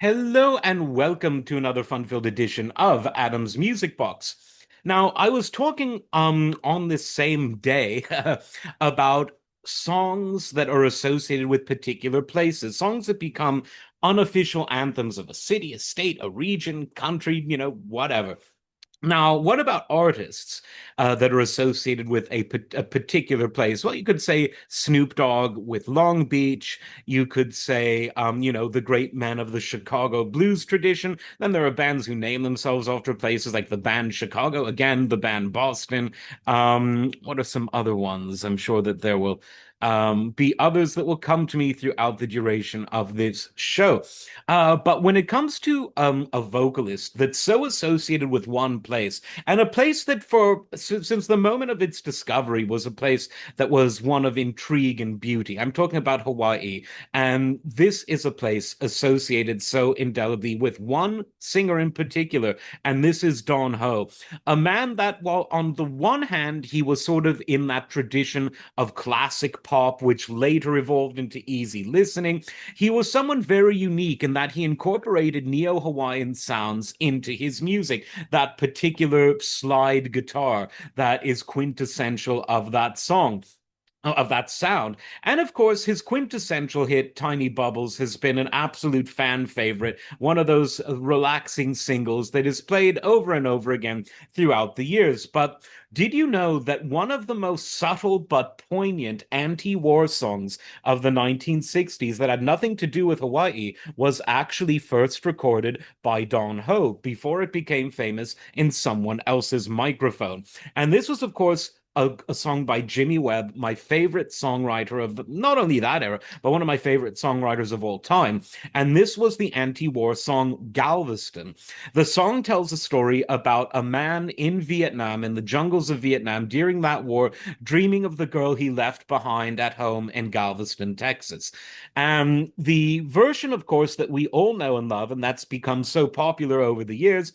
Hello and welcome to another fun-filled edition of Adam's Music Box. Now, I was talking on this same day about songs that are associated with particular places, songs that become unofficial anthems of a city, a state, a region, country, whatever. Now, what about artists that are associated with a particular place? Well, you could say Snoop Dogg with Long Beach. You could say, the great men of the Chicago blues tradition. Then there are bands who name themselves after places like the band Chicago, again, the band Boston. What are some other ones? I'm sure that there will be others that will come to me throughout the duration of this show. But when it comes to a vocalist that's so associated with one place, and a place that since the moment of its discovery was a place that was one of intrigue and beauty, I'm talking about Hawaii. And this is a place associated so indelibly with one singer in particular, and this is Don Ho, a man that, while on the one hand, he was sort of in that tradition of classic pop, which later evolved into easy listening, he was someone very unique in that he incorporated neo-Hawaiian sounds into his music, that particular slide guitar that is quintessential of that song, of that sound. And of course, his quintessential hit, Tiny Bubbles, has been an absolute fan favorite, one of those relaxing singles that is played over and over again throughout the years. But did you know that one of the most subtle but poignant anti war songs of the 1960s that had nothing to do with Hawaii was actually first recorded by Don Ho before it became famous in someone else's microphone? And this was, of course, a song by Jimmy Webb, my favorite songwriter of not only that era, but one of my favorite songwriters of all time. And this was the anti-war song Galveston. The song tells a story about a man in Vietnam, in the jungles of Vietnam during that war, dreaming of the girl he left behind at home in Galveston, Texas. And the version, of course, that we all know and love, and that's become so popular over the years,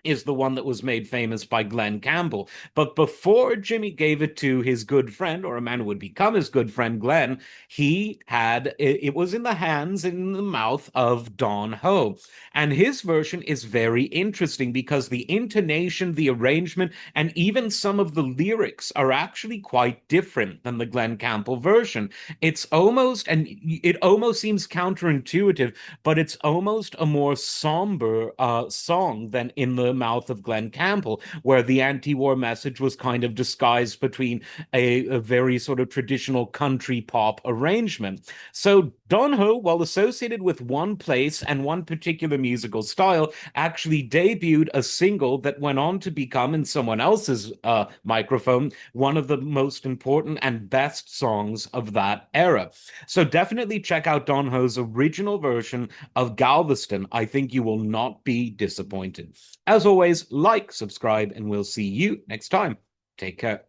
is the one that was made famous by Glenn Campbell. But before Jimmy gave it to his good friend, or a man who would become his good friend, Glenn, it was in the hands, in the mouth of Don Ho. And his version is very interesting because the intonation, the arrangement, and even some of the lyrics are actually quite different than the Glenn Campbell version. It almost seems counterintuitive, but it's almost a more somber song than in the mouth of Glenn Campbell, where the anti-war message was kind of disguised between a very sort of traditional country pop arrangement. So Don Ho, while associated with one place and one particular musical style, actually debuted a single that went on to become, in someone else's microphone, one of the most important and best songs of that era. So definitely check out Don Ho's original version of Galveston. I think you will not be disappointed. As always, like, subscribe, and we'll see you next time. Take care.